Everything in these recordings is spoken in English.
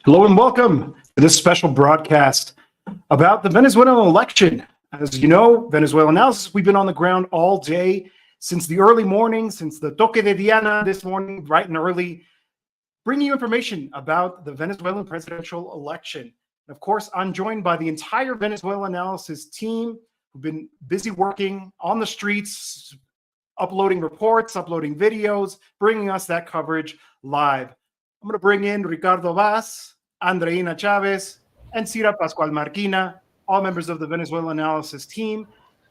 Hello and welcome to this special broadcast about the Venezuelan election. As you know, Venezuelanalysis, we've been on the ground all day since the early morning, since the toque de Diana this morning, bright and early, bringing you information about the Venezuelan presidential election. And of course, I'm joined by the entire Venezuelanalysis team who've been busy working on the streets, uploading reports, uploading videos, bringing us that coverage live. I'm going to bring in Ricardo Vaz, Andreina Chavez, and Cira Pascual Marquina, all members of the Venezuelanalysis team.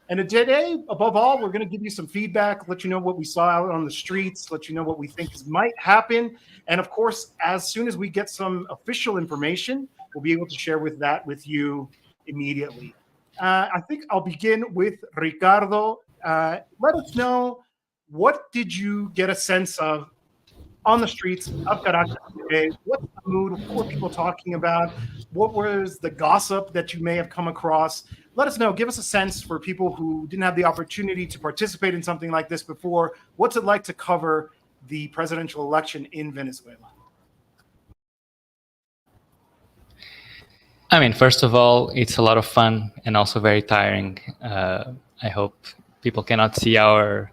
And today, above all, we're going to give you some feedback, let you know what we saw out on the streets, let you know what we think might happen. And of course, as soon as we get some official information, we'll be able to share that with you immediately. I think I'll begin with Ricardo. Let us know, what did you get a sense of on the streets of Caracas today? What's the mood? What were people talking about? What was the gossip that you may have come across? Let us know. Give us a sense for people who didn't have the opportunity to participate in something like this before. What's it like to cover the presidential election in Venezuela? I mean, first of all, it's a lot of fun and also very tiring. I hope people cannot see our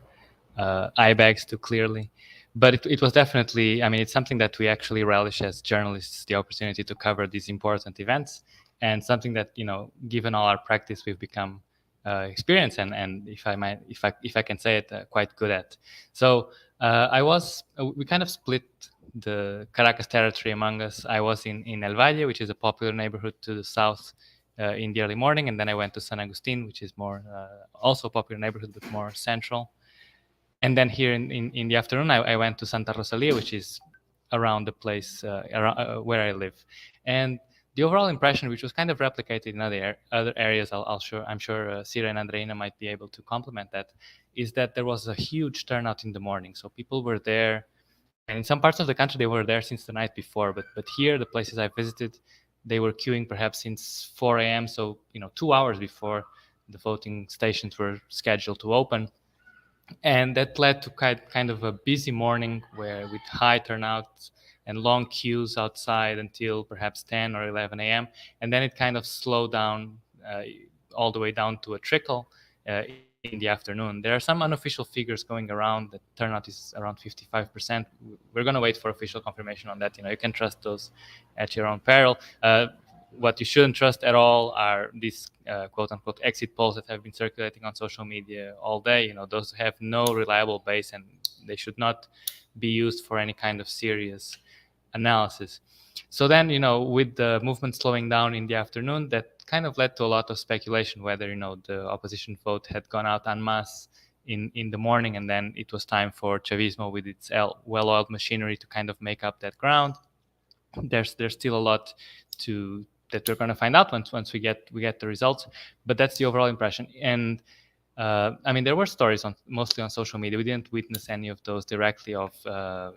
eye bags too clearly. But it was definitely, I mean, it's something that we actually relish as journalists, the opportunity to cover these important events, and something that, you know, given all our practice, we've become experienced and if I can say it, quite good at. So we kind of split the Caracas territory among us. I was in El Valle, which is a popular neighborhood to the south in the early morning, and then I went to San Agustin, which is more also a popular neighborhood but more central. And then here in the afternoon, I went to Santa Rosalia, which is around the place where I live. And the overall impression, which was kind of replicated in other areas, I'm sure Cira and Andreina might be able to complement that, is that there was a huge turnout in the morning. So people were there, and in some parts of the country, they were there since the night before. But here, the places I visited, they were queuing perhaps since 4 a.m. So, you know, 2 hours before the voting stations were scheduled to open. And that led to kind of a busy morning with high turnouts and long queues outside until perhaps 10 or 11 a.m. And then it kind of slowed down all the way down to a trickle in the afternoon. There are some unofficial figures going around that turnout is around 55%. We're going to wait for official confirmation on that. You know, you can trust those at your own peril. What you shouldn't trust at all are these quote-unquote exit polls that have been circulating on social media all day. You know, those have no reliable base, and they should not be used for any kind of serious analysis. So then, you know, with the movement slowing down in the afternoon, that kind of led to a lot of speculation whether, you know, the opposition vote had gone out en masse in the morning, and then it was time for Chavismo with its well-oiled machinery to kind of make up that ground. There's still a lot that we're going to find out once we get the results, but that's the overall impression. And I mean, there were stories mostly on social media. We didn't witness any of those directly of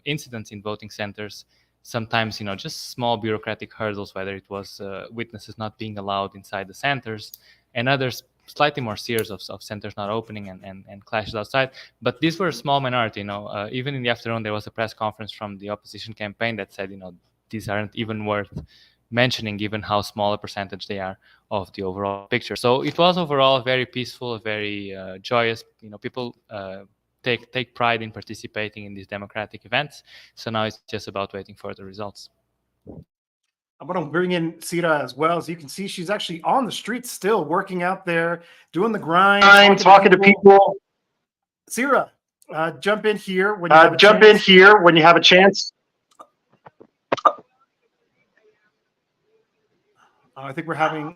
incidents in voting centers. Sometimes, you know, just small bureaucratic hurdles, whether it was witnesses not being allowed inside the centers, and others slightly more serious of centers not opening and clashes outside. But these were a small minority. You know, even in the afternoon, there was a press conference from the opposition campaign that said, you know, these aren't even worth mentioning given how small a percentage they are of the overall picture. So it was overall very peaceful, very joyous. You know, people take pride in participating in these democratic events. So now it's just about waiting for the results. I'm going to bring in Cira as well. As you can see, she's actually on the streets still, working out there, doing the grind, talking to people. Cira, jump in here when you have a chance. I think we're having.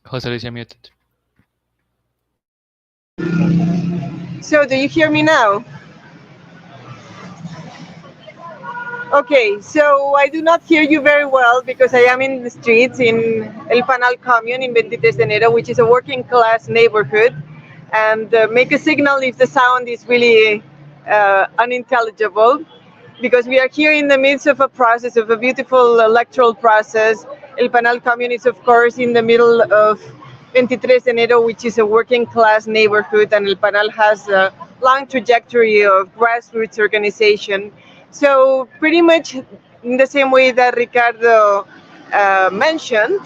Jose Luis, you're muted. So, do you hear me now? Okay, so I do not hear you very well because I am in the streets in El Panal commune in 23 de Enero, which is a working class neighborhood. And make a signal if the sound is really unintelligible, because we are here in the midst of a process, of a beautiful electoral process. El Panal commune is, of course, in the middle of 23 de Enero, which is a working class neighborhood, and El Panal has a long trajectory of grassroots organization. So pretty much in the same way that Ricardo mentioned,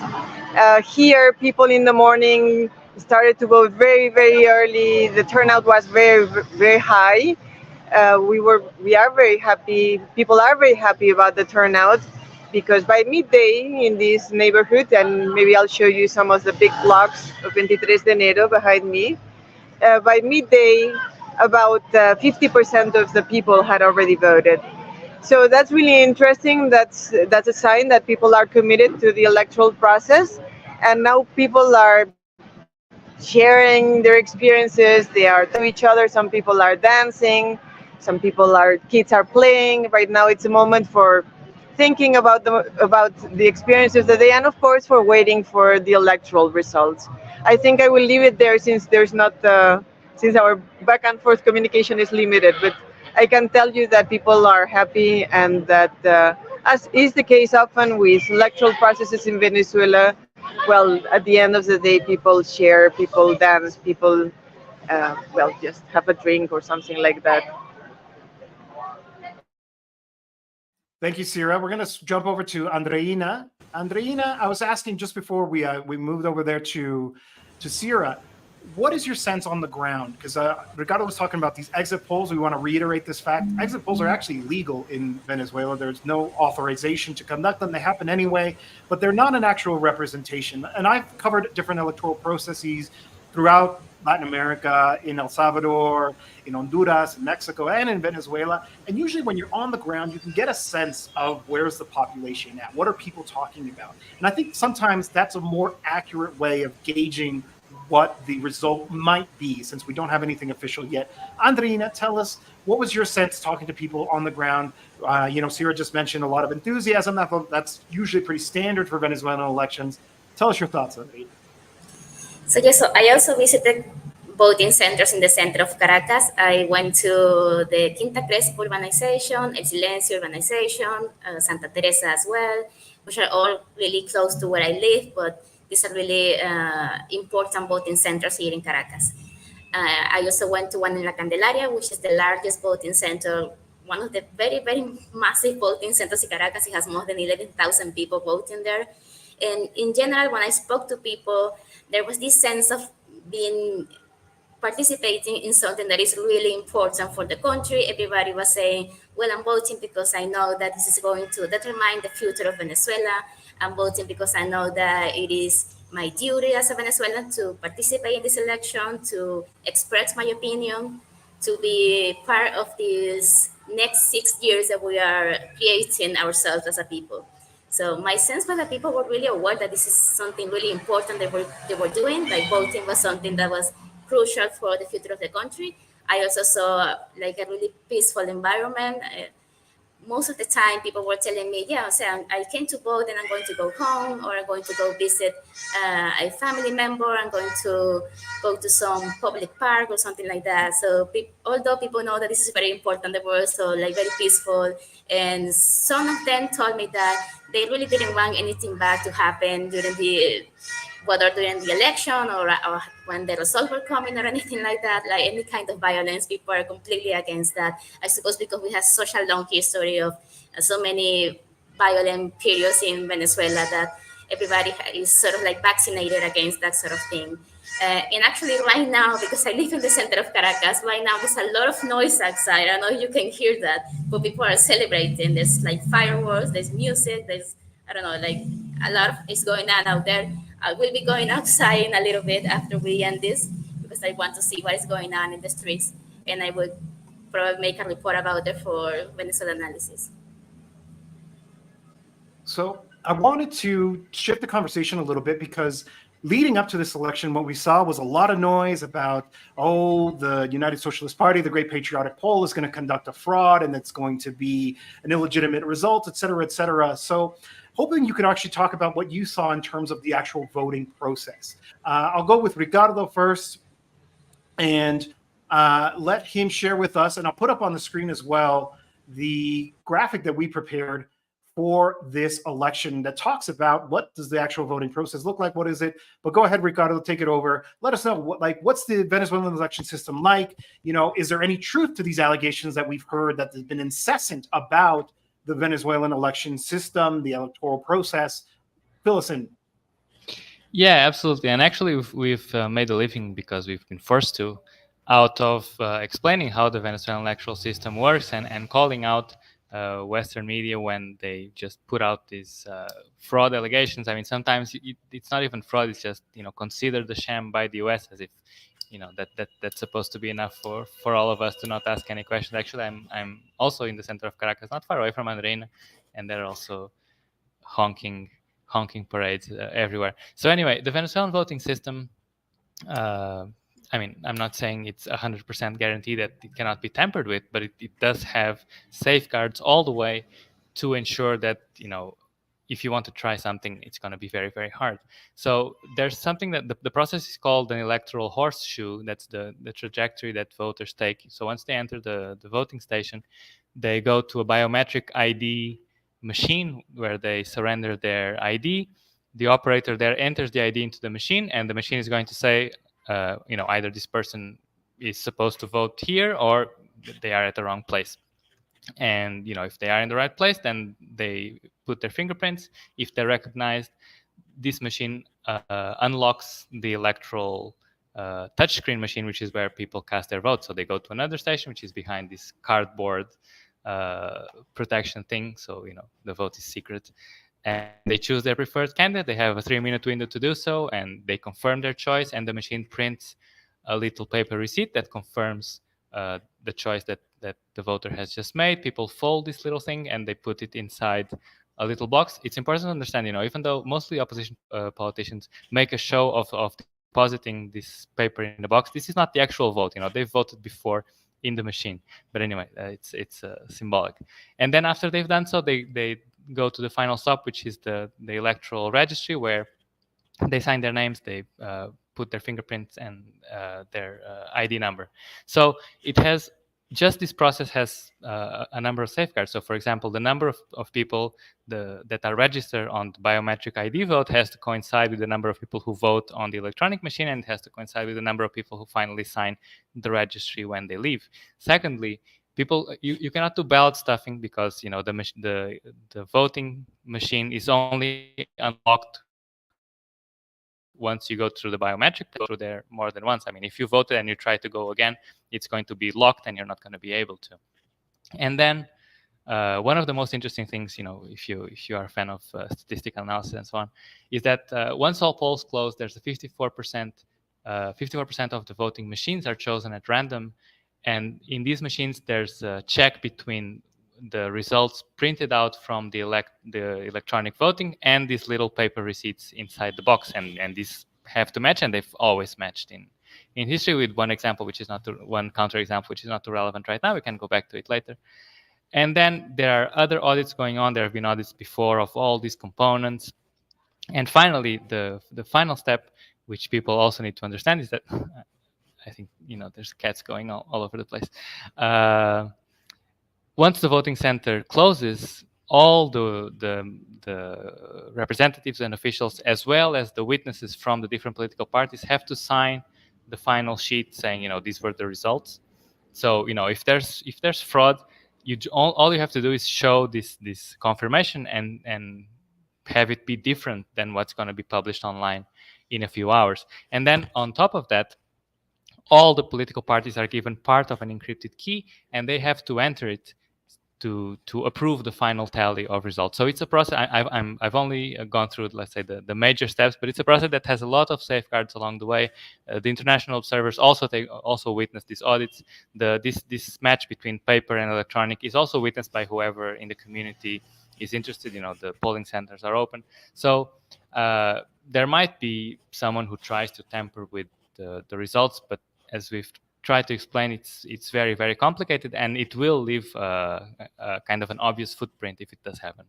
here people in the morning started to go very, very early. The turnout was very, very high. We are very happy. People are very happy about the turnout, because by midday in this neighborhood, and maybe I'll show you some of the big blocks of 23 de Enero behind me. By midday, about 50% of the people had already voted. So that's really interesting. That's a sign that people are committed to the electoral process, and now people are sharing their experiences. They are talking to each other. Some people are dancing. Some people are kids are playing. Right now, it's a moment for thinking about the experience of the day, and of course for waiting for the electoral results. I think I will leave it there, since there's not since our back and forth communication is limited. But I can tell you that people are happy, and that as is the case often with electoral processes in Venezuela, well, at the end of the day, people share, people dance, people well, just have a drink or something like that. Thank you, Sira. We're going to jump over to Andreina. Andreina, I was asking just before we moved over there to Sira, what is your sense on the ground? Because Ricardo was talking about these exit polls. We want to reiterate this fact. Exit polls are actually legal in Venezuela. There's no authorization to conduct them. They happen anyway, but they're not an actual representation. And I've covered different electoral processes throughout Latin America, in El Salvador, in Honduras, in Mexico, and in Venezuela. And usually when you're on the ground, you can get a sense of where's the population at? What are people talking about? And I think sometimes that's a more accurate way of gauging what the result might be, since we don't have anything official yet. Andreina, tell us, what was your sense talking to people on the ground? Sira just mentioned a lot of enthusiasm. That's usually pretty standard for Venezuelan elections. Tell us your thoughts, Andreina. So yes, so I also visited voting centers in the center of Caracas. I went to the Quinta Crespo urbanization, El Silencio urbanization, Santa Teresa as well, which are all really close to where I live, but these are really important voting centers here in Caracas. I also went to one in La Candelaria, which is the largest voting center, one of the very, very massive voting centers in Caracas. It has more than 11,000 people voting there. And in general, when I spoke to people, there was this sense of being participating in something that is really important for the country. Everybody was saying, well, I'm voting because I know that this is going to determine the future of Venezuela. I'm voting because I know that it is my duty as a Venezuelan to participate in this election, to express my opinion, to be part of these next 6 years that we are creating ourselves as a people. So my sense was that people were really aware that this is something really important they were doing. Like voting was something that was crucial for the future of the country. I also saw like a really peaceful environment. Most of the time, people were telling me, yeah, so I came to vote and I'm going to go home, or I'm going to go visit a family member. I'm going to go to some public park or something like that. So although people know that this is very important, they were also like very peaceful. And some of them told me that they really didn't want anything bad to happen whether during the election or when the results were coming or anything like that, like any kind of violence. People are completely against that. I suppose because we have such a long history of so many violent periods in Venezuela that everybody is sort of like vaccinated against that sort of thing. And actually right now, because I live in the center of Caracas, right now there's a lot of noise outside. I don't know if you can hear that, but people are celebrating. There's like fireworks, there's music, there's, I don't know, like a lot of is going on out there. I will be going outside in a little bit after we end this, because I want to see what is going on in the streets, and I will probably make a report about it for Venezuelanalysis. So I wanted to shift the conversation a little bit, because leading up to this election, what we saw was a lot of noise about, oh, the United Socialist Party, the Great Patriotic Poll, is going to conduct a fraud and it's going to be an illegitimate result, et cetera, et cetera. So hoping you could actually talk about what you saw in terms of the actual voting process. I'll go with Ricardo first and let him share with us, and I'll put up on the screen as well, the graphic that we prepared for this election that talks about what does the actual voting process look like, what is it. But go ahead, Ricardo, take it over. Let us know what's the Venezuelan election system like. Is there any truth to these allegations that we've heard that has been incessant about the Venezuelan election system, the electoral process? Fill us in. Yeah, absolutely. And actually, we've made a living, because we've been forced to, out of explaining how the Venezuelan electoral system works and calling out Western media when they just put out these fraud allegations. I mean, sometimes it's not even fraud; it's just considered a sham by the U.S. as if that's supposed to be enough for all of us to not ask any questions. Actually, I'm also in the center of Caracas, not far away from Andreina, and they're also honking parades everywhere. So anyway, the Venezuelan voting system. I mean, I'm not saying it's 100% guarantee that it cannot be tampered with, but it does have safeguards all the way to ensure that, if you want to try something, it's going to be very, very hard. So there's something that the process is called an electoral horseshoe. That's the trajectory that voters take. So once they enter the voting station, they go to a biometric ID machine where they surrender their ID. The operator there enters the ID into the machine, and the machine is going to say, either this person is supposed to vote here or they are at the wrong place. And if they are in the right place, then they put their fingerprints. If they're recognized, this machine unlocks the electoral touchscreen machine, which is where people cast their vote. So they go to another station, which is behind this cardboard protection thing. So the vote is secret. And they choose their preferred candidate. They have a 3-minute window to do so, and they confirm their choice, and the machine prints a little paper receipt that confirms the choice that the voter has just made. People fold this little thing and they put it inside a little box. It's important to understand, even though mostly opposition politicians make a show of depositing this paper in the box, this is not the actual vote. They've voted before in the machine. But anyway, it's symbolic. And then after they've done so, they go to the final stop, which is the electoral registry, where they sign their names, they put their fingerprints and their ID number. So it has, just this process has a number of safeguards. So for example, the number of people that are registered on the biometric ID vote has to coincide with the number of people who vote on the electronic machine, and it has to coincide with the number of people who finally sign the registry when they leave. Secondly, you cannot do ballot stuffing, because the voting machine is only unlocked once you go through the biometric, go through there more than once. I mean, if you voted and you try to go again, it's going to be locked and you're not going to be able to. And then one of the most interesting things, if you are a fan of statistical analysis and so on, is that once all polls close, there's a 54% of the voting machines are chosen at random. And in these machines, there's a check between the results printed out from the electronic voting and these little paper receipts inside the box, and these have to match, and they've always matched in history, with one example, which is not one counter example, which is not too relevant right now. We can go back to it later. And then there are other audits going on. There have been audits before of all these components. And finally, the final step, which people also need to understand, is that I think there's cats going all over the place. Once the voting center closes, all the representatives and officials, as well as the witnesses from the different political parties, have to sign the final sheet saying, these were the results. So, if there's fraud, all you have to do is show this confirmation and have it be different than what's going to be published online in a few hours. And then on top of that, all the political parties are given part of an encrypted key, and they have to enter it to approve the final tally of results. So it's a process. I've only gone through, let's say, the major steps, but it's a process that has a lot of safeguards along the way. The international observers also witness these audits. This match between paper and electronic is also witnessed by whoever in the community is interested. The polling centers are open. So there might be someone who tries to tamper with the results, but as we've tried to explain, it's very, very complicated, and it will leave a kind of an obvious footprint if it does happen.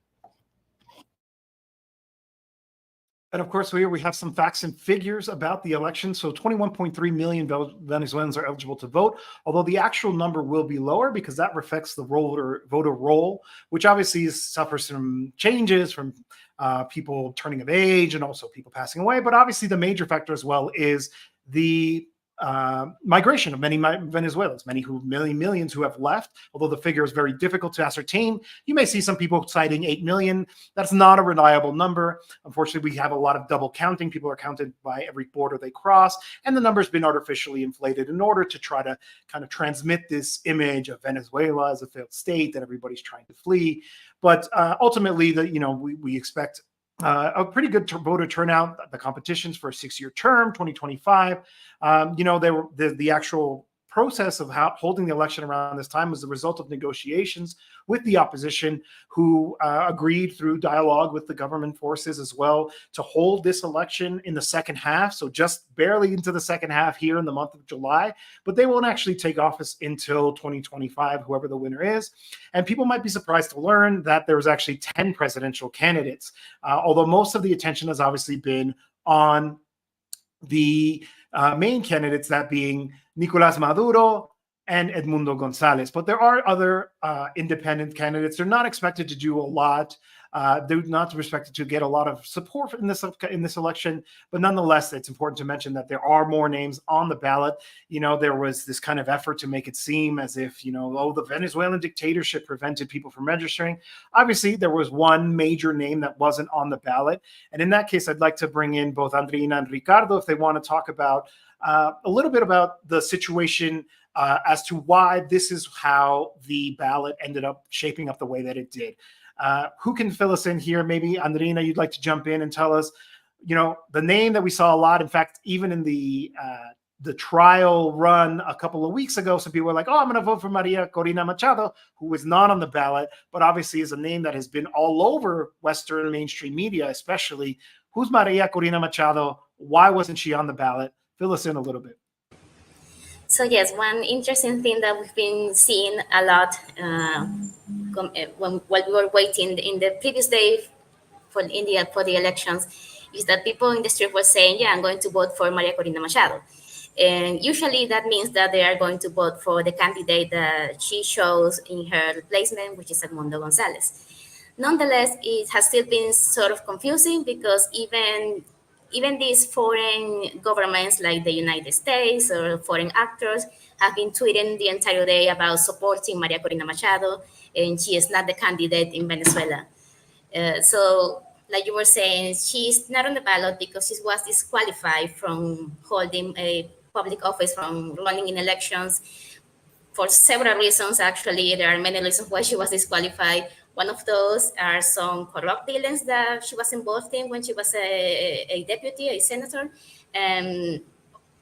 And of course, here we have some facts and figures about the election. So 21.3 million Venezuelans are eligible to vote, although the actual number will be lower because that reflects the voter roll, which obviously suffers from changes from people turning of age and also people passing away. But obviously the major factor as well is the migration of many Venezuelans, millions who have left, although the figure is very difficult to ascertain. You may see some people citing 8 million. That's not a reliable number. Unfortunately, we have a lot of double counting. People are counted by every border they cross, and the number's been artificially inflated in order to try to kind of transmit this image of Venezuela as a failed state that everybody's trying to flee. But ultimately, we expect a pretty good voter turnout. The competitions for a 6-year term, 2025. The actual process of holding the election around this time was the result of negotiations with the opposition, who agreed through dialogue with the government forces as well to hold this election in the second half. So just barely into the second half here in the month of July, but they won't actually take office until 2025, whoever the winner is. And people might be surprised to learn that there was actually 10 presidential candidates, although most of the attention has obviously been on the main candidates, that being Nicolás Maduro and Edmundo González. But there are other independent candidates. They're not expected to do a lot. They're not expected to get a lot of support in this election. But nonetheless, it's important to mention that there are more names on the ballot. There was this kind of effort to make it seem as if, the Venezuelan dictatorship prevented people from registering. Obviously, there was one major name that wasn't on the ballot. And in that case, I'd like to bring in both Andreina and Ricardo if they want to talk about a little bit about the situation as to why this is how the ballot ended up shaping up the way that it did. Who can fill us in here? Maybe Andreina, you'd like to jump in and tell us, the name that we saw a lot. In fact, even in the trial run a couple of weeks ago, some people were like, oh, I'm going to vote for Maria Corina Machado, who is not on the ballot, but obviously is a name that has been all over Western mainstream media, especially. Who's Maria Corina Machado? Why wasn't she on the ballot? Fill us in a little bit. So yes, one interesting thing that we've been seeing a lot while we were waiting in the previous day for the elections is that people in the street were saying, yeah, I'm going to vote for Maria Corina Machado. And usually that means that they are going to vote for the candidate that she shows in her replacement, which is Edmundo González. Nonetheless, it has still been sort of confusing because even these foreign governments like the United States or foreign actors have been tweeting the entire day about supporting Maria Corina Machado, and she is not the candidate in Venezuela. So, like you were saying, she's not on the ballot because she was disqualified from holding a public office, from running in elections for several reasons. Actually, there are many reasons why she was disqualified. One of those are some corrupt dealings that she was involved in when she was a deputy, a senator. And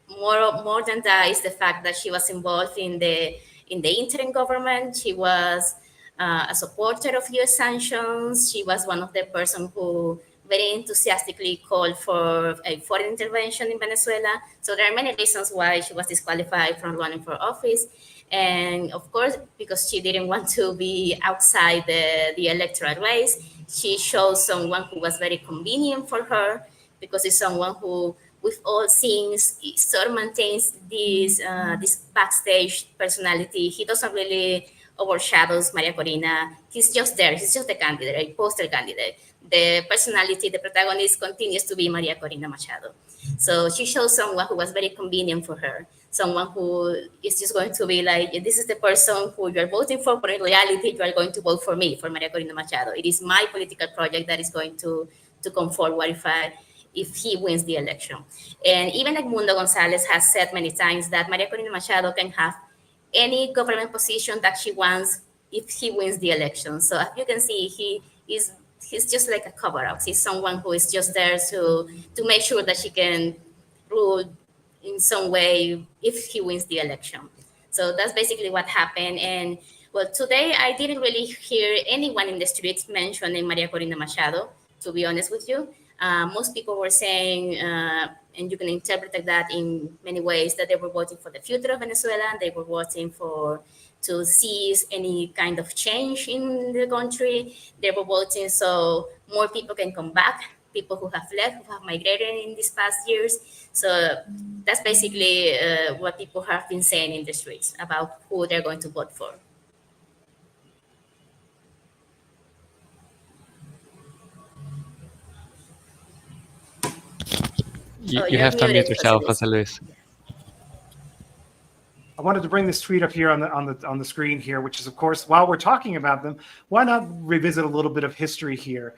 more than that is the fact that she was involved in the interim government. She was a supporter of U.S. sanctions. She was one of the persons who very enthusiastically called for a foreign intervention in Venezuela. So there are many reasons why she was disqualified from running for office. And of course, because she didn't want to be outside the electoral race, she chose someone who was very convenient for her, because it's someone who, we've all seen, sort of maintains this backstage personality. He doesn't really overshadows Maria Corina. He's just there. He's just a candidate, a poster candidate. The personality, the protagonist continues to be Maria Corina Machado. So she chose someone who was very convenient for her, someone who is just going to be like, this is the person who you're voting for, but in reality, you are going to vote for me, for Maria Corina Machado. It is my political project that is going to come forward if he wins the election. And even Edmundo González has said many times that Maria Corina Machado can have any government position that she wants if he wins the election. So as you can see, he's just like a cover-up. He's someone who is just there to make sure that she can rule in some way if he wins the election. So that's basically what happened. And well, today I didn't really hear anyone in the streets mentioning Maria Corina Machado, to be honest with you. Most people were saying, and you can interpret that in many ways, that they were voting for the future of Venezuela, and they were voting for to see any kind of change in the country. They were voting so more people can come back, people who have left, who have migrated in these past years. So that's basically what people have been saying in the streets about who they're going to vote for. You have to unmute yourself, Jose Luis. I wanted to bring this tweet up here on the screen here, which is, of course, while we're talking about them, why not revisit a little bit of history here?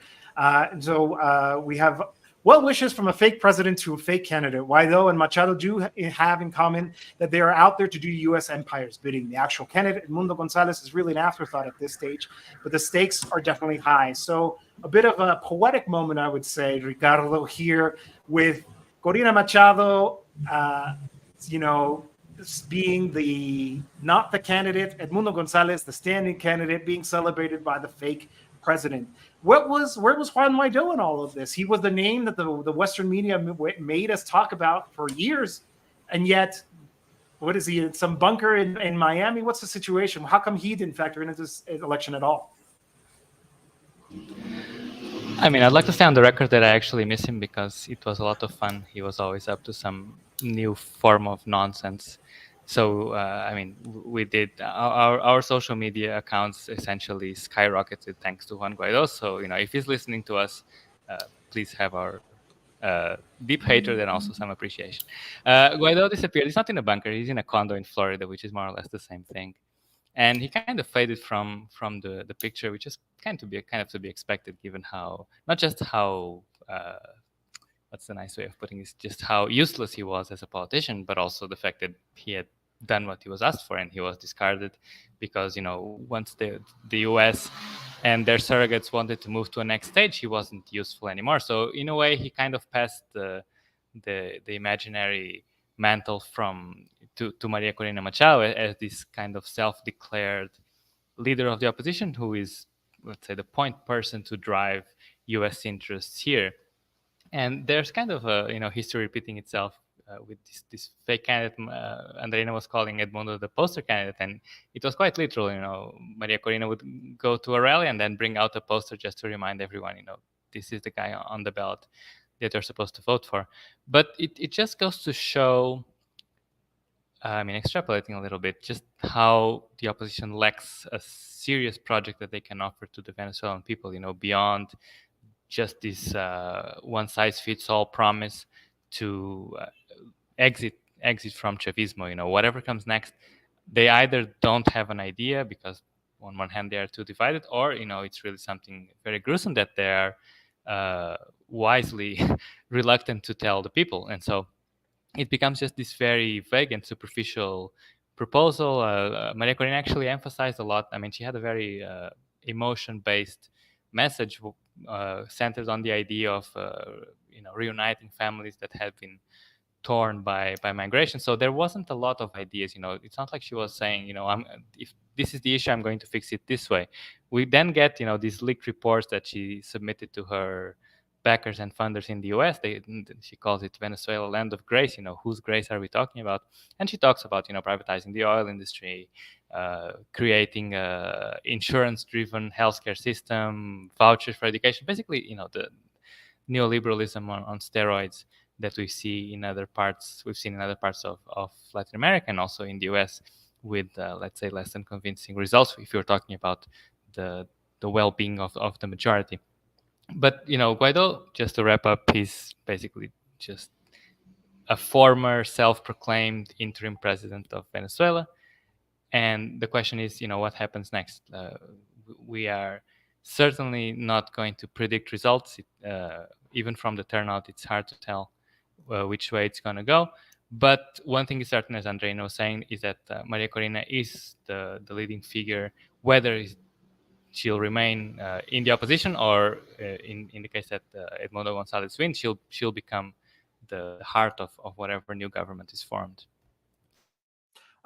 So we have well wishes from a fake president to a fake candidate. Guaidó and Machado do have in common that they are out there to do U.S. empire's bidding. The actual candidate, Edmundo González, is really an afterthought at this stage, but the stakes are definitely high. So a bit of a poetic moment, I would say, Ricardo, here with Corina Machado, being not the candidate, Edmundo González, the standing candidate, being celebrated by the fake president. Where was Juan Guaidó in all of this? He was the name that the Western media made us talk about for years, and yet, what is he in some bunker in Miami? What's the situation? How come he didn't factor into this election at all? I mean, I'd like to say on the record that I actually miss him because it was a lot of fun. He was always up to some new form of nonsense. So, I mean, we did our social media accounts essentially skyrocketed thanks to Juan Guaidó. So, if he's listening to us, please have our deep hatred and also some appreciation. Guaidó disappeared. He's not in a bunker. He's in a condo in Florida, which is more or less the same thing. And he kind of faded from the picture, which is kind of to be expected, given how not just how what's the nice way of putting it, just how useless he was as a politician, but also the fact that he had done what he was asked for and he was discarded because once the U.S. and their surrogates wanted to move to a next stage, he wasn't useful anymore. So in a way, he kind of passed the imaginary mantle to Maria Corina Machado as this kind of self-declared leader of the opposition who is, let's say, the point person to drive U.S. interests here. And there's kind of a history repeating itself with this fake candidate. Andreina was calling Edmundo the poster candidate, and it was quite literal. Maria Corina would go to a rally and then bring out a poster just to remind everyone, this is the guy on the ballot that they're supposed to vote for. But it just goes to show, extrapolating a little bit, just how the opposition lacks a serious project that they can offer to the Venezuelan people, beyond just this one-size-fits-all promise to exit from Chavismo. Whatever comes next, they either don't have an idea because on one hand they are too divided, or it's really something very gruesome that they are wisely reluctant to tell the people. And so it becomes just this very vague and superficial proposal. Maria Corina actually emphasized a lot. She had a very emotion-based message centered on the idea of reuniting families that had been torn by migration. So there wasn't a lot of ideas. It's not like she was saying, if this is the issue, I'm going to fix it this way. We then get these leaked reports that she submitted to her backers and funders in the US. She calls it Venezuela land of grace. Whose grace are we talking about? And she talks about privatizing the oil industry, creating a insurance-driven healthcare system, vouchers for education. Basically, the neoliberalism on steroids that we see in other parts. We've seen in other parts of Latin America and also in the US with, let's say, less than convincing results if you're talking about the well-being of the majority. But Guaidó, just to wrap up, he's basically just a former self-proclaimed interim president of Venezuela. And the question is, what happens next? We are certainly not going to predict results. Even from the turnout, it's hard to tell which way it's going to go. But one thing is certain, as Andreina was saying, is that Maria Corina is the leading figure, whether she'll remain in the opposition or in the case that Edmundo González wins, she'll become the heart of whatever new government is formed.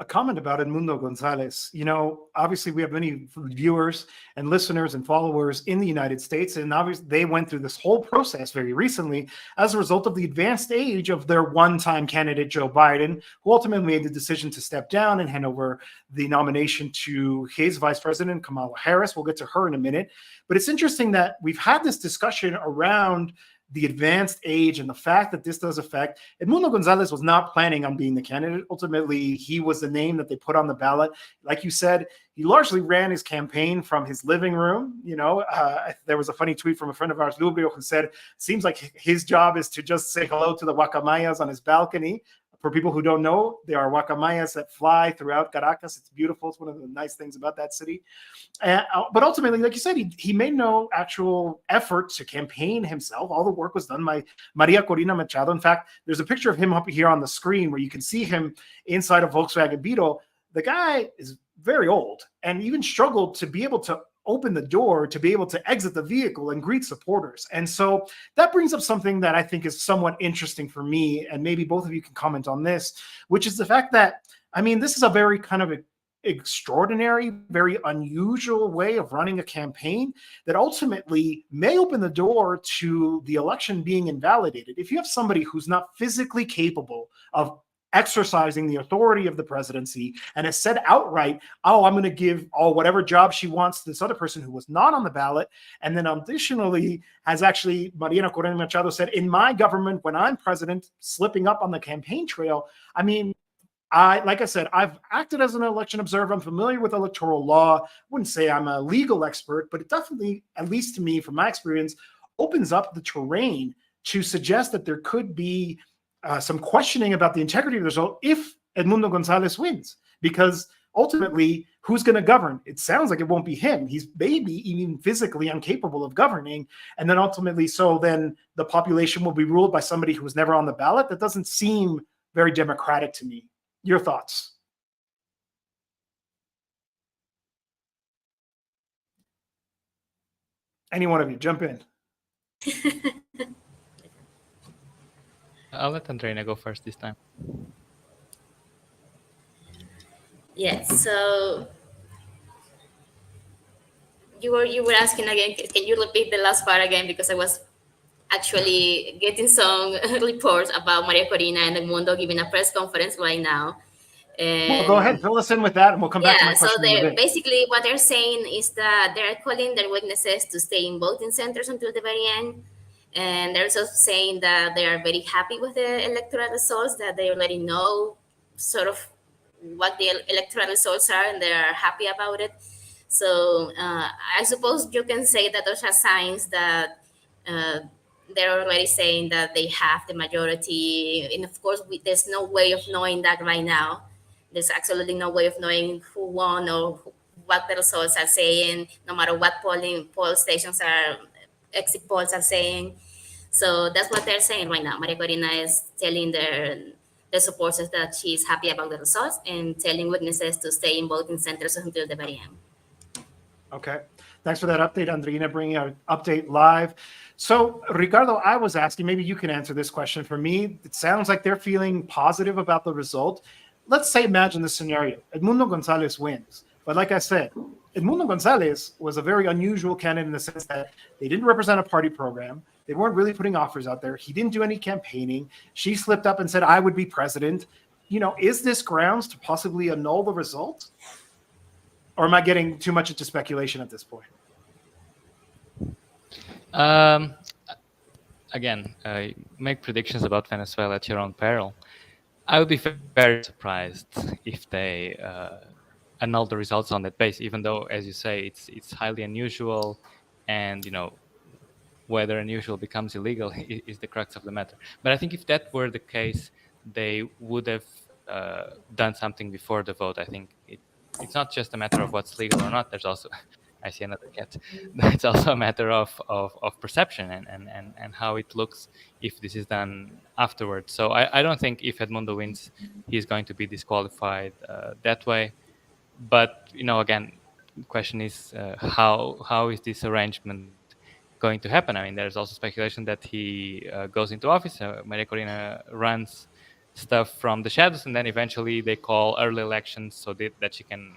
a comment about Edmundo Gonzalez. You know, obviously we have many viewers and listeners and followers in the United States, and obviously they went through this whole process very recently as a result of the advanced age of their one-time candidate, Joe Biden, who ultimately made the decision to step down and hand over the nomination to his vice president, Kamala Harris. We'll get to her in a minute. But it's interesting that we've had this discussion around the advanced age and the fact that this does affect. Edmundo Gonzalez was not planning on being the candidate. Ultimately, he was the name that they put on the ballot. Like you said, he largely ran his campaign from his living room. You know, there was a funny tweet from a friend of ours, Lubrio, who said, seems like his job is to just say hello to the guacamayas on his balcony. For people who don't know, there are guacamayas that fly throughout Caracas. It's beautiful. It's one of the nice things about that city. But ultimately, like you said, he made no actual effort to campaign himself. All the work was done by Maria Corina Machado. In fact, there's a picture of him up here on the screen where you can see him inside a Volkswagen Beetle. The guy is very old and even struggled to be able to open the door to be able to exit the vehicle and greet supporters. And so that brings up something that I think is somewhat interesting for me, and maybe both of you can comment on this, which is the fact that, I mean, this is a very kind of extraordinary, very unusual way of running a campaign that ultimately may open the door to the election being invalidated. If you have somebody who's not physically capable of exercising the authority of the presidency and has said outright, oh, I'm going to give whatever job she wants to this other person who was not on the ballot. And then additionally has actually, Maria Corina Machado said, in my government, when I'm president, slipping up on the campaign trail. I mean, like I said, I've acted as an election observer. I'm familiar with electoral law. I wouldn't say I'm a legal expert, but it definitely, at least to me, from my experience, opens up the terrain to suggest that there could be some questioning about the integrity of the result if Edmundo Gonzalez wins, because ultimately, who's going to govern? It sounds like it won't be him. He's maybe even physically incapable of governing. And then ultimately, so then the population will be ruled by somebody who was never on the ballot. That doesn't seem very democratic to me. Your thoughts? Any one of you, jump in. I'll let Andreina go first this time. Yes. So you were asking again. Can you repeat the last part again? Because I was actually getting some reports about Maria Corina and Edmundo giving a press conference right now. And well, go ahead, fill us in with that, and we'll come back to my question. So basically what they're saying is that they're calling their witnesses to stay in voting centers until the very end. And they're also saying that they are very happy with the electoral results, that they already know sort of what the electoral results are, and they are happy about it. So I suppose you can say that those are signs that they're already saying that they have the majority. And of course, there's no way of knowing that right now. There's absolutely no way of knowing who won or what the results are saying, no matter what poll stations are, exit polls are saying. So that's what they're saying right now. Maria Corina is telling their supporters that she's happy about the results and telling witnesses to stay in voting centers until the very end. Okay. Thanks for that update, Andreina, bringing our update live. So, Ricardo, I was asking, maybe you can answer this question for me. It sounds like they're feeling positive about the result. Let's say, imagine this scenario. Edmundo Gonzalez wins. But like I said, Edmundo Gonzalez was a very unusual candidate in the sense that they didn't represent a party program. They weren't really putting offers out there. He didn't do any campaigning. She slipped up and said, I would be president. You know, is this grounds to possibly annul the result? Or am I getting too much into speculation at this point? Again, make predictions about Venezuela at your own peril. I would be very surprised if they annul the results on that base, even though, as you say, it's highly unusual, and you know, whether unusual becomes illegal is the crux of the matter. But I think if that were the case, they would have done something before the vote. I think it's not just a matter of what's legal or not. There's also, I see another cat. It's also a matter of perception and how it looks if this is done afterwards. So I don't think if Edmundo wins, he's going to be disqualified that way. But you know, again, the question is how is this arrangement going to happen? I mean, there's also speculation that he goes into office. Maria Corina runs stuff from the shadows, and then eventually they call early elections so that she can.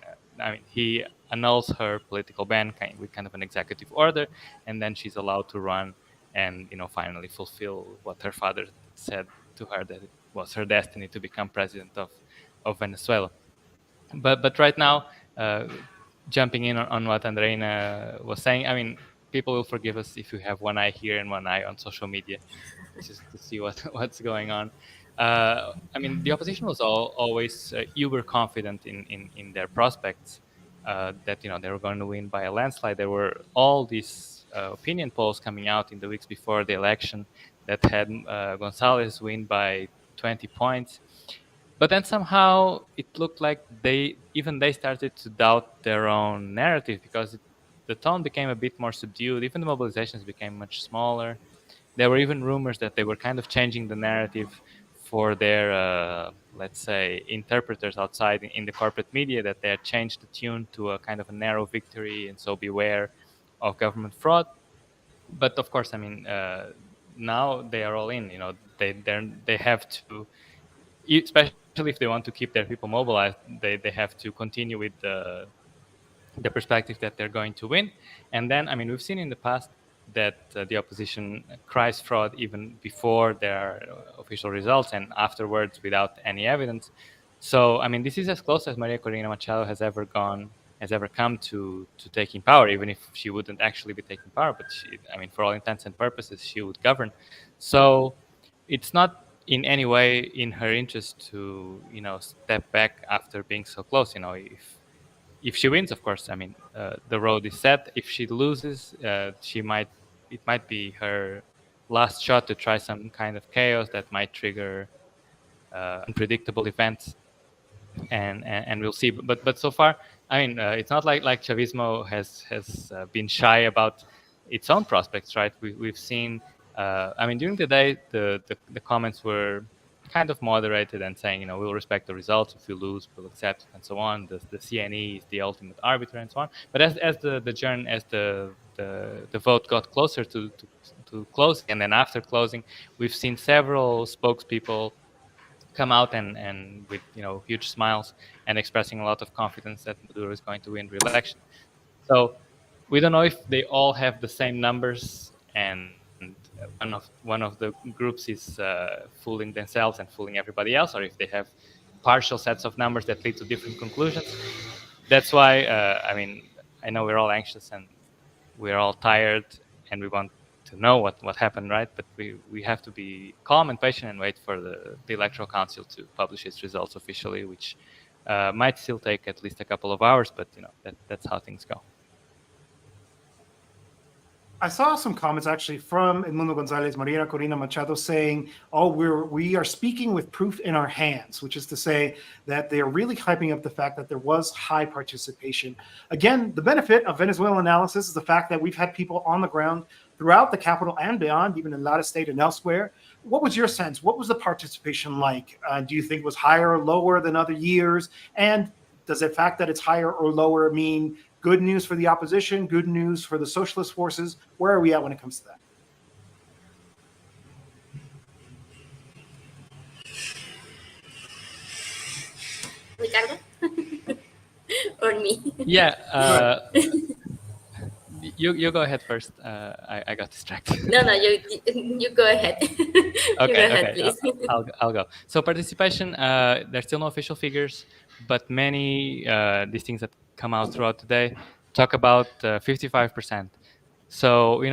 He annuls her political ban with kind of an executive order, and then she's allowed to run and finally fulfill what her father said to her, that it was her destiny to become president of Venezuela. But right now, uh, jumping in on what Andreina was saying, people will forgive us if we have one eye here and one eye on social media, just to see what's going on. The opposition was always uber confident in their prospects, that they were going to win by a landslide. There were all these opinion polls coming out in the weeks before the election that had Gonzalez win by 20 points. But then somehow it looked like they started to doubt their own narrative, because the tone became a bit more subdued. Even the mobilizations became much smaller. There were even rumors that they were kind of changing the narrative for their, let's say, interpreters outside in the corporate media, that they had changed the tune to a kind of a narrow victory, and so beware of government fraud. But of course, now they are all in. They have to, especially if they want to keep their people mobilized, they have to continue with the perspective that they're going to win. And then, we've seen in the past that the opposition cries fraud even before there are official results, and afterwards without any evidence. So, this is as close as Maria Corina Machado has ever come to taking power, even if she wouldn't actually be taking power. But she, for all intents and purposes, she would govern. So it's not in any way in her interest to, step back after being so close. If she wins, of course, the road is set. If she loses, it might be her last shot to try some kind of chaos that might trigger unpredictable events, and we'll see. But so far, it's not like Chavismo has been shy about its own prospects, right? We've seen, during the day, the comments were kind of moderated and saying, we'll respect the results. If we lose, we'll accept it, and so on. The CNE is the ultimate arbiter, and so on. But as the vote got closer to closing, and then after closing, we've seen several spokespeople come out and with huge smiles and expressing a lot of confidence that Maduro is going to win re-election. So we don't know if they all have the same numbers, and one of the groups is fooling themselves and fooling everybody else, or if they have partial sets of numbers that lead to different conclusions. That's why I know we're all anxious and we're all tired, and we want to know what happened, right? But we have to be calm and patient and wait for the Electoral Council to publish its results officially, which might still take at least a couple of hours, but that's how things go. I saw some comments actually from Edmundo Gonzalez, Maria Corina Machado saying, "Oh, we are speaking with proof in our hands," which is to say that they are really hyping up the fact that there was high participation. Again, the benefit of Venezuelanalysis is the fact that we've had people on the ground throughout the capital and beyond, even in Lara State and elsewhere. What was your sense? What was the participation like? Do you think it was higher or lower than other years? And does the fact that it's higher or lower mean good news for the opposition, good news for the socialist forces? Where are we at when it comes to that? Ricardo? Or me? Yeah. You go ahead first. I got distracted. No, you go ahead. Okay, you go ahead, please. I'll go. So participation, there's still no official figures, but many these things that come out throughout the day talk about 55%. So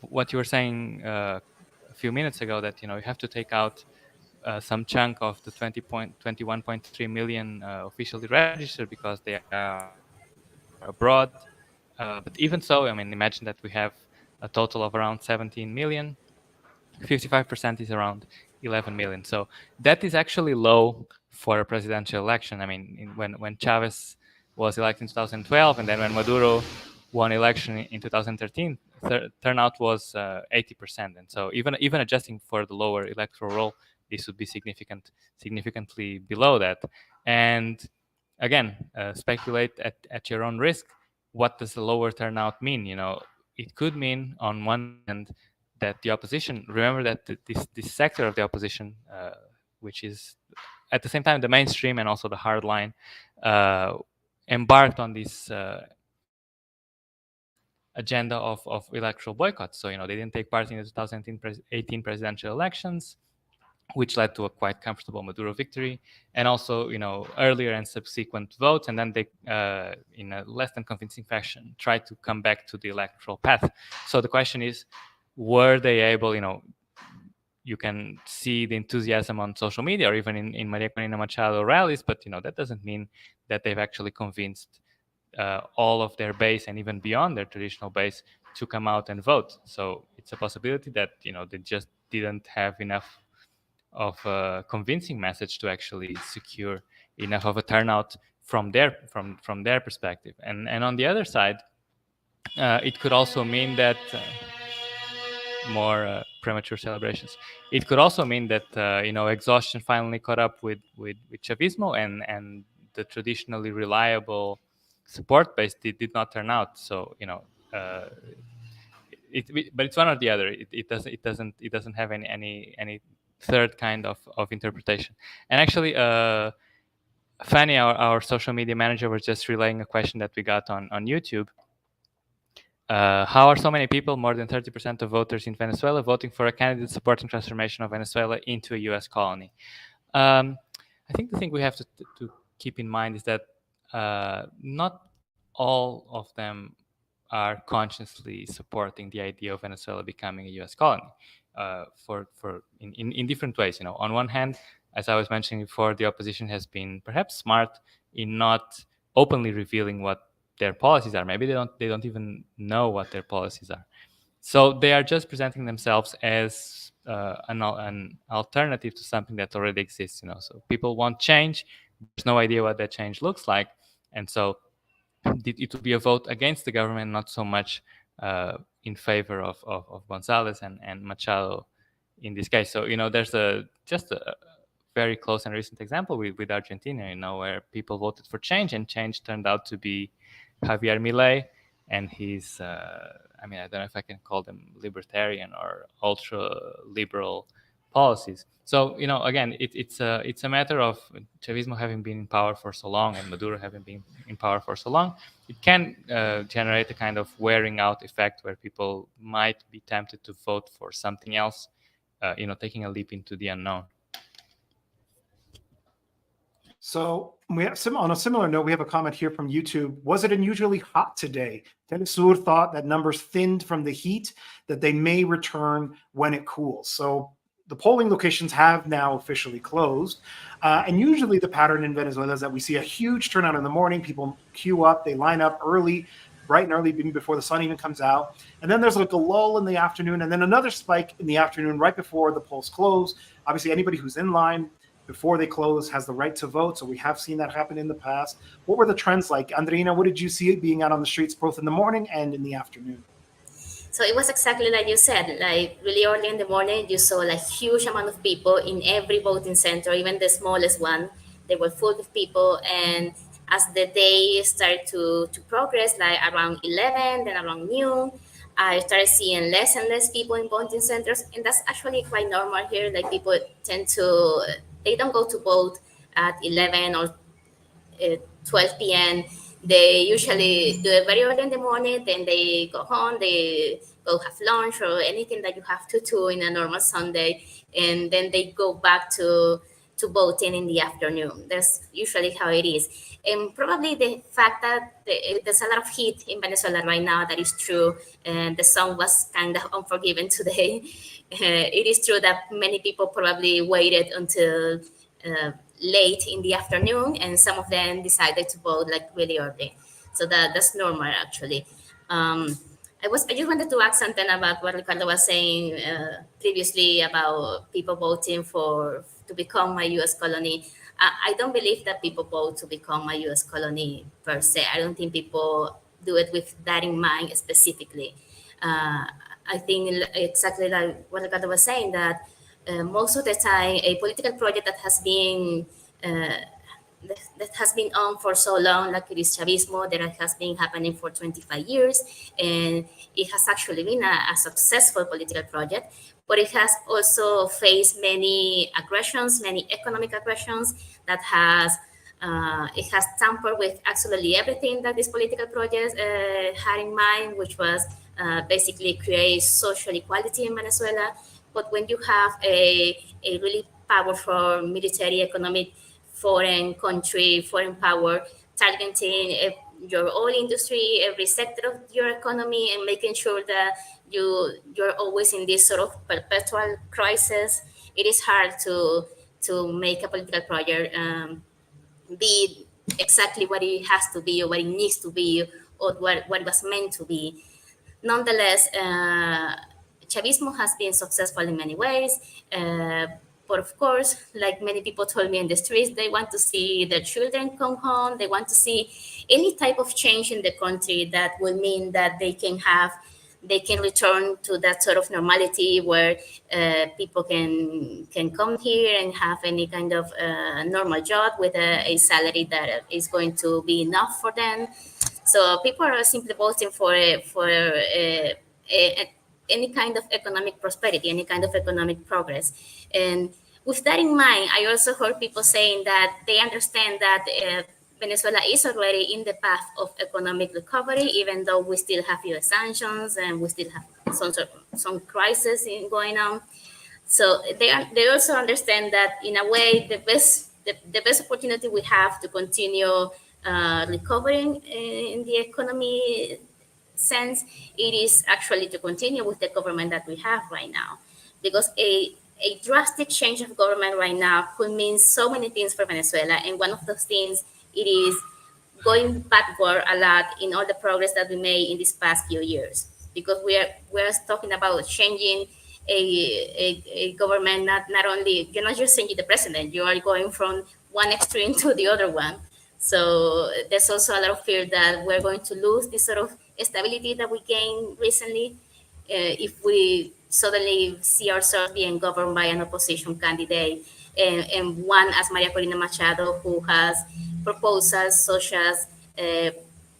what you were saying a few minutes ago, that you have to take out some chunk of the 21.3 million officially registered because they are abroad. But even so, imagine that we have a total of around 17 million. 55% is around 11 million. So that is actually low for a presidential election. When Chavez was elected in 2012, and then when Maduro won election in 2013, turnout was 80%. And so even adjusting for the lower electoral roll, this would be significantly below that. And again, speculate at your own risk. What does the lower turnout mean? It could mean on one hand that the opposition, remember that this sector of the opposition, which is at the same time the mainstream and also the hard line, embarked on this agenda of electoral boycott. So, they didn't take part in the 2018 presidential elections, which led to a quite comfortable Maduro victory, and also, earlier and subsequent votes. And then they, in a less than convincing fashion, tried to come back to the electoral path. So the question is, were they able, you can see the enthusiasm on social media or even in Maria Corina Machado rallies, but, that doesn't mean that they've actually convinced all of their base and even beyond their traditional base to come out and vote. So it's a possibility that, they just didn't have enough of a convincing message to actually secure enough of a turnout from their perspective. And on the other side, it could also mean that more premature celebrations. It could also mean that exhaustion finally caught up with Chavismo, and the traditionally reliable support base did not turn out. So but it's one or the other. It doesn't have any third kind of interpretation. And actually, Fanny, our social media manager, was just relaying a question that we got on YouTube. How are so many people, more than 30% of voters in Venezuela, voting for a candidate supporting transformation of Venezuela into a U.S. colony? I think the thing we have to keep in mind is that not all of them are consciously supporting the idea of Venezuela becoming a U.S. colony, in different ways. On one hand, as I was mentioning before, the opposition has been perhaps smart in not openly revealing what their policies are. Maybe they don't even know what their policies are. So they are just presenting themselves as an alternative to something that already exists. So people want change. There's no idea what that change looks like, and so it would be a vote against the government, not so much in favor of Gonzalez and Machado in this case. So there's just a very close and recent example with Argentina, where people voted for change, and change turned out to be Javier Milei and his, I don't know if I can call them libertarian or ultra-liberal policies. So, again, it's a matter of Chavismo having been in power for so long and Maduro having been in power for so long. It can generate a kind of wearing out effect where people might be tempted to vote for something else, taking a leap into the unknown. So we have on a similar note, we have a comment here from YouTube. Was it unusually hot today? Telesur thought that numbers thinned from the heat, that they may return when it cools. So the polling locations have now officially closed. And usually the pattern in Venezuela is that we see a huge turnout in the morning. People queue up, they line up early, bright and early, even before the sun even comes out. And then there's like a lull in the afternoon, and then another spike in the afternoon right before the polls close. Obviously, anybody who's in line before they close has the right to vote. So we have seen that happen in the past. What were the trends like? Andreina, what did you see being out on the streets both in the morning and in the afternoon? So it was exactly like you said, like really early in the morning, you saw like huge amount of people in every voting center, even the smallest one. They were full of people. And as the day started to progress, like around 11, then around noon, I started seeing less and less people in voting centers. And that's actually quite normal here. Like people they don't go to vote at 11 or 12 p.m. They usually do it very early in the morning, then they go home, they go have lunch or anything that you have to do in a normal Sunday, and then they go back to voting in the afternoon. That's usually how it is. And probably the fact that there's a lot of heat in Venezuela right now, that is true, and the sun was kind of unforgiving today. It is true that many people probably waited until late in the afternoon, and some of them decided to vote like really early. So that's normal, actually. I just wanted to ask something about what Ricardo was saying previously about people voting to become a U.S. colony. I don't believe that people vote to become a U.S. colony per se. I don't think people do it with that in mind specifically. I think exactly like what Ricardo was saying, that most of the time, a political project that has been that has been on for so long, like it is Chavismo, that has been happening for 25 years, and it has actually been a successful political project, but it has also faced many aggressions, many economic aggressions that it has tampered with absolutely everything that this political project had in mind, which was basically create social equality in Venezuela. But when you have a really powerful military, economic, foreign country, foreign power targeting your oil industry, every sector of your economy, and making sure that you're always in this sort of perpetual crisis, it is hard to make a political project be exactly what it has to be or what it needs to be or what it was meant to be. Nonetheless, Chavismo has been successful in many ways. But of course, like many people told me in the streets, they want to see their children come home. They want to see any type of change in the country that will mean that they can return to that sort of normality where people can come here and have any kind of normal job with a salary that is going to be enough for them. So people are simply voting for any kind of economic prosperity, any kind of economic progress. And with that in mind, I also heard people saying that they understand that Venezuela is already in the path of economic recovery, even though we still have US sanctions and we still have some crisis going on. So they also understand that in a way the best opportunity we have to continue recovering in the economy sense, it is actually to continue with the government that we have right now, because a drastic change of government right now could mean so many things for Venezuela, and one of those things it is going backward a lot in all the progress that we made in these past few years, because we're talking about changing a government, not only you're not just changing the president, you are going from one extreme to the other one. So there's also a lot of fear that we're going to lose this sort of stability that we gained recently if we suddenly see ourselves being governed by an opposition candidate, and one as Maria Corina Machado, who has proposals such as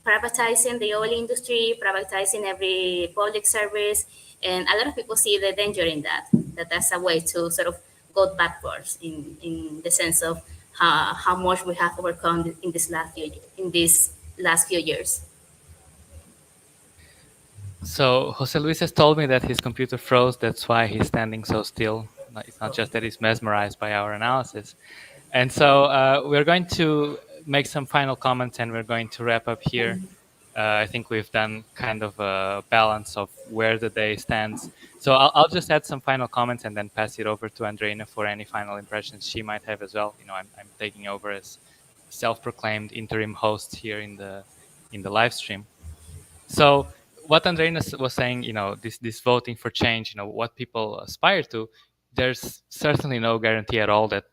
privatizing the oil industry, privatizing every public service, and a lot of people see the danger in that that's a way to sort of go backwards in the sense of how much we have overcome in these last few years. So Jose Luis has told me that his computer froze. That's why he's standing so still. It's not just that he's mesmerized by our analysis. And so we're going to make some final comments and we're going to wrap up here. I think we've done kind of a balance of where the day stands. So I'll just add some final comments and then pass it over to Andreina for any final impressions she might have as well. You know, I'm taking over as self-proclaimed interim host here in the live stream. So what Andreina was saying, you know, this voting for change, you know, what people aspire to, there's certainly no guarantee at all that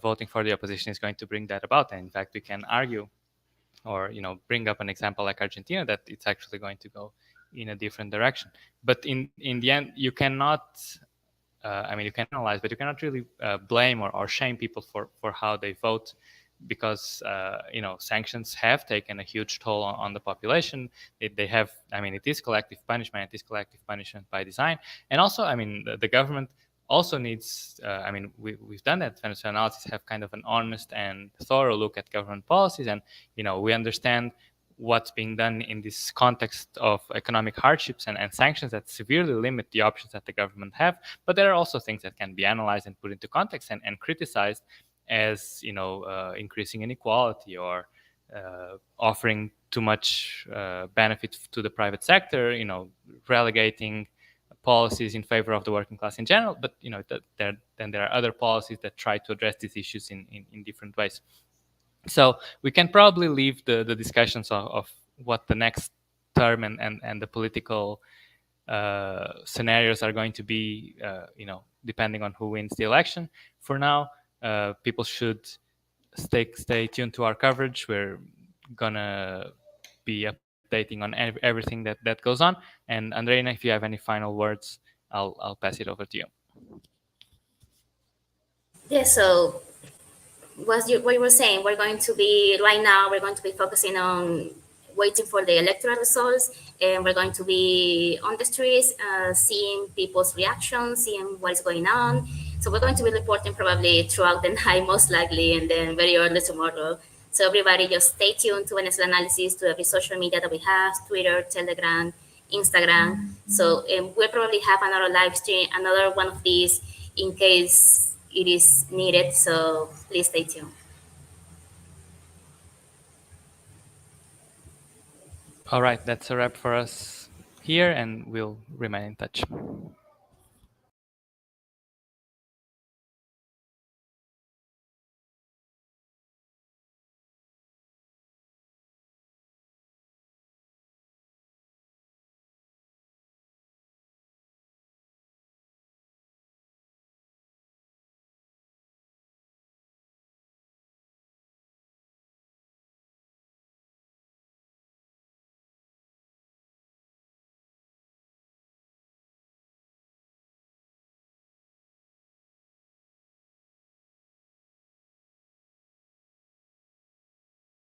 voting for the opposition is going to bring that about. And in fact, we can argue or, you know, bring up an example like Argentina that it's actually going to go in a different direction. But in the end, you cannot, I mean, you can analyze, but you cannot really blame or shame people for how they vote, because you know, sanctions have taken a huge toll on the population. They have, I mean, it is collective punishment. It is collective punishment by design. And also, I mean, the government also needs, I mean, we've done that. Venezuelanalysis have kind of an honest and thorough look at government policies, and you know, we understand what's being done in this context of economic hardships and sanctions that severely limit the options that the government have. But there are also things that can be analyzed and put into context and criticized as, you know, increasing inequality or offering too much benefit to the private sector, you know, relegating policies in favor of the working class in general. But, you know, then there are other policies that try to address these issues in different ways. So we can probably leave the discussions of what the next term and the political scenarios are going to be, you know, depending on who wins the election. For now, people should stay tuned to our coverage. We're gonna be updating on everything that goes on. And Andreina, if you have any final words, I'll pass it over to you. Yeah, so what you were saying, we're going to be, right now, we're going to be focusing on waiting for the electoral results, and we're going to be on the streets, seeing people's reactions, seeing what is going on. So we're going to be reporting probably throughout the night, most likely, and then very early tomorrow. So everybody just stay tuned to Venezuelanalysis, to every social media that we have, Twitter, Telegram, Instagram. So we'll probably have another live stream, another one of these in case it is needed. So please stay tuned. All right, that's a wrap for us here, and we'll remain in touch.